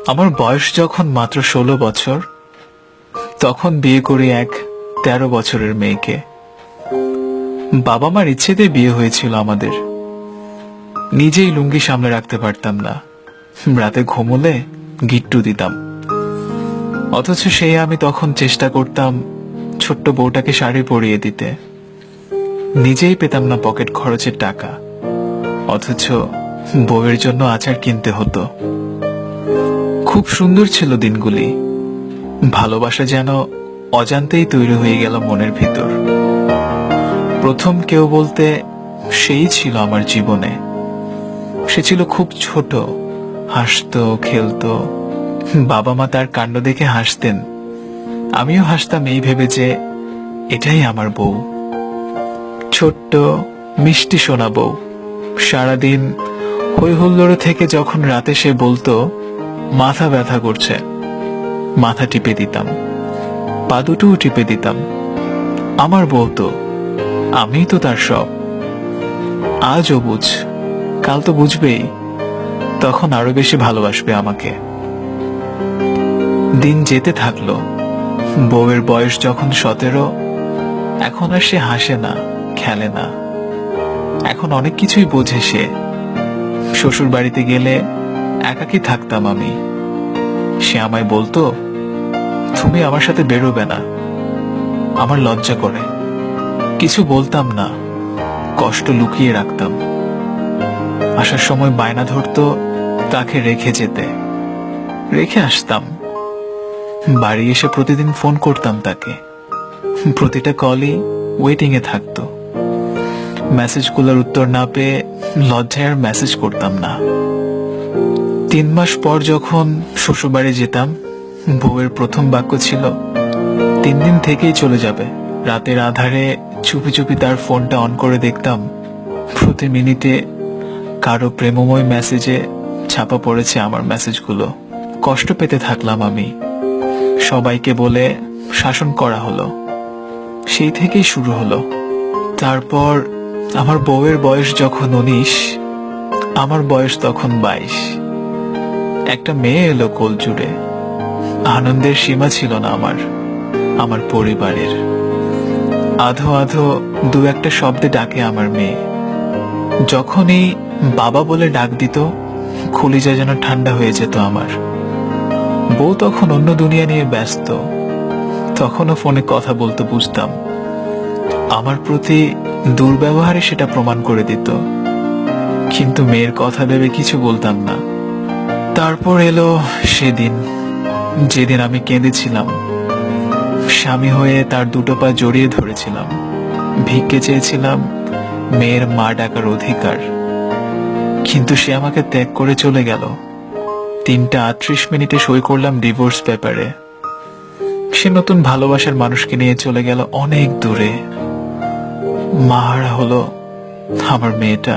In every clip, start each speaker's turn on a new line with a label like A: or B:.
A: আমার বয়স যখন মাত্র 16 বছর, তখন বিয়ে করি এক 13 বছরের মেয়েকে। বাবা মার ইচ্ছেতে বিয়ে হয়েছিল আমাদের। নিজেই লুঙ্গি সামলে রাখতে পারতাম না, রাতে ঘুমোলে গিট্টু দিতাম। অথচ সেই আমি তখন চেষ্টা করতাম ছোট্ট বউটাকে শাড়ি পরিয়ে দিতে। নিজেই পেতাম না পকেট খরচের টাকা, অথচ বউয়ের জন্য আচার কিনতে হতো। খুব সুন্দর ছিল দিনগুলি। ভালোবাসা যেন অজান্তেই তৈরি হয়ে গেল মনের ভিতর। প্রথম কেউ বলতে সেই ছিল আমার জীবনে। সে ছিল খুব ছোট, হাসতো, খেলতো। বাবা মা তার কাণ্ড দেখে হাসতেন, আমিও হাসতাম এই ভেবে যে এটাই আমার বউ। ছোট্ট মিষ্টি সোনা বউ। সারাদিন হই হুল্লোড়ে থেকে যখন রাতে সে বলতো মাথা ব্যথা করছে, মাথা টিপে দিতাম, পা দুটোও টিপে দিতাম। আমার বউ তো, আমিই তো তার সব। আজও বুঝ, কাল তো বুঝবেই, তখন আরো বেশি ভালোবাসবে আমাকে। দিন যেতে থাকলো। বউয়ের বয়স যখন 17, এখন আর সে হাসে না, খেলে না। এখন অনেক কিছুই বোঝে সে। শ্বশুর বাড়িতে গেলে একাকী থাকতাম আমি। সে আমায় বলতো, তুমি আমার সাথে বেরোবে না। আমার লজ্জা করে, কিছু বলতাম না, কষ্ট লুকিয়ে রাখতাম। আসার সময় বায়না ধরতো তাকে রেখে যেতে, রেখে আসতাম। বাড়ি এসে প্রতিদিন ফোন করতাম তাকে। প্রতিটা কলই ওয়েটিং এ থাকতো। মেসেজগুলোর উত্তর না পেয়ে লজ্জায় আর মেসেজ করতাম না। 3 মাস পর যখন শ্বশুরবাড়ি যেতাম, বউয়ের প্রথম বাক্য ছিল, 3 দিন থেকেই চলে যাবে। রাতের আধারে চুপি চুপি তার ফোনটা অন করে দেখতাম, প্রতি মিনিটে কারো প্রেমময় মেসেজে ছাপা পড়েছে আমার মেসেজগুলো। কষ্ট পেতে থাকলাম আমি। সবাইকে বলে শাসন করা হলো। সেই থেকেই শুরু হলো। তারপর আমার বউয়ের বয়স যখন 19, আমার বয়স তখন 22। একটা মেয়ে এলো কোল জুড়ে। আনন্দের সীমা ছিল না আমার পরিবারের। আধো আধো দু একটা শব্দে ডাকে আমার মেয়ে। যখনই বাবা বলে ডাক দিত, কলিজা যেন ঠান্ডা হয়ে যেত আমার। বউ তখন অন্য দুনিয়া নিয়ে ব্যস্ত। তখনও ফোনে কথা বলতে বুঝতাম। আমার প্রতি দুর্ব্যবহারে সেটা প্রমাণ করে দিত, কিন্তু মেয়ের কথা ভেবে কিছু বলতাম না। তারপর এলো সেদিন, যেদিন আমি কেঁদেছিলাম। স্বামী হয়ে তার দুটো পা জড়িয়ে ধরেছিলাম, ভিক্ষে চেয়েছিলাম মেয়ের মা ডাকার অধিকার। কিন্তু সে আমাকে ত্যাগ করে চলে গেল। 3টা 38 সই করলাম ডিভোর্স পেপারে। সে নতুন ভালোবাসার মানুষকে নিয়ে চলে গেল অনেক দূরে। মাহারা হলো আমার মেয়েটা।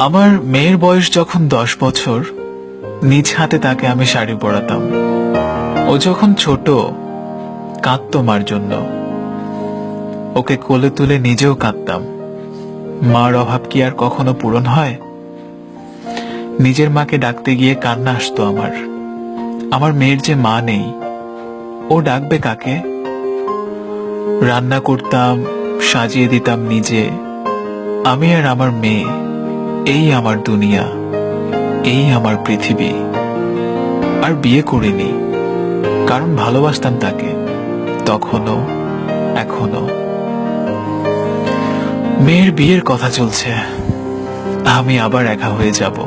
A: আমার মেয়ের বয়স যখন 10 বছর, নিজ হাতে তাকে আমি শাড়ি পরাতাম। ও যখন ছোট, কাঁদতো মার জন্য। ওকে কোলে তুলে নিজেও কাঁদতাম। মার অভাব কি আর কখনো পূরণ হয়? নিজের মাকে ডাকতে গিয়ে কান্না আসতো আমার। আমার মেয়ের যে মা নেই, ও ডাকবে কাকে? রান্না করতাম, সাজিয়ে দিতাম নিজে। আমি আর আমার মেয়ে, এই আমার দুনিয়া, এই আমার পৃথিবী। আর বিয়ে করিনি, কারণ ভালোবাসতাম তাকে, তখনও এখনো। মেয়ের বিয়ের কথা চলছে, আমি আবার একা হয়ে যাব।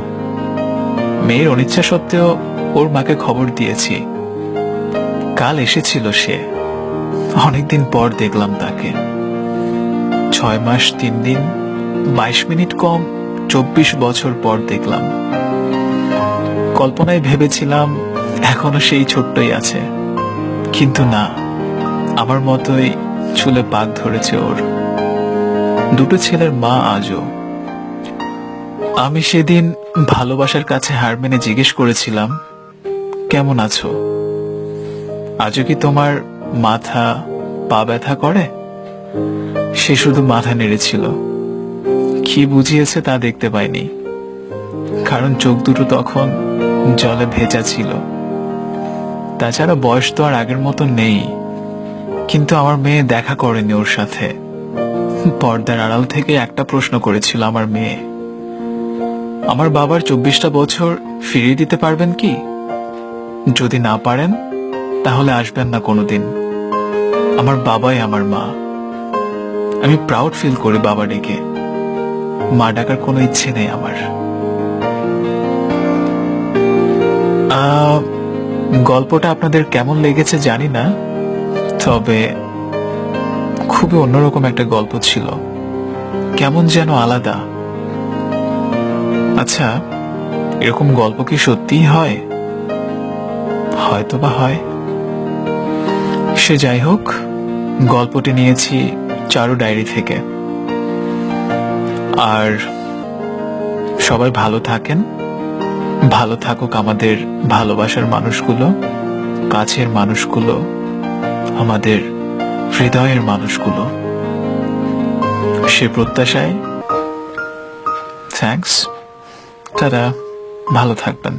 A: মেয়ের অনিচ্ছা সত্ত্বেও ওর মাকে খবর দিয়েছি। কাল এসেছিল সে। অনেকদিন পর দেখলাম তাকে। 6 মাস 3 দিন 22 মিনিট কম 24 বছর পর দেখলাম। কল্পনায় ভেবেছিলাম এখনো সেই ছোট্টই আছে, কিন্তু না, আমার মতোই চুলে পাক ধরেছে ওর। দুটো ছেলের মা আজও। আমি সেদিন ভালোবাসার কাছে হার মেনে জিজ্ঞেস করেছিলাম, কেমন আছো? আজও কি তোমার মাথা পা ব্যথা করে? সে শুধু মাথা নেড়েছিল। কি বুঝিয়েছে তা দেখতে পাইনি, কারণ চোখ দুটো তখন জলে ভেজা ছিল। তাছাড়া বয়স তো আর আগের মতো নেই, কিন্তু আমার মেয়ে দেখা করেনি ওর সাথে। পর্দার আড়াল থেকে একটা প্রশ্ন করেছিল আমার মেয়ে, আমার বাবার 24টা বছর ফিরিয়ে দিতে পারবেন কি? যদি না পারেন তাহলে আসবেন না কোনোদিন। আমার বাবাই আমার মা। আমি প্রাউড ফিল করি বাবা ডেকে। মা ডাকার কোনো ইচ্ছে নেই আমার। গল্পটা আপনাদের কেমন লেগেছে জানি না, তবে খুবই অন্যরকম একটা গল্প ছিল, কেমন যেন আলাদা। আচ্ছা, এরকম গল্প কি সত্যিই হয়? হয়তো বা হয়। সে যাই হোক, গল্পটি নিয়েছি চারু ডায়েরি থেকে। আর সবাই ভালো থাকেন, ভালো থাকুক আমাদের ভালোবাসার মানুষগুলো, কাছের মানুষগুলো, আমাদের হৃদয়ের মানুষগুলো। সে প্রত্যাশায় থ্যাঙ্কস। তারা ভালো থাকবেন।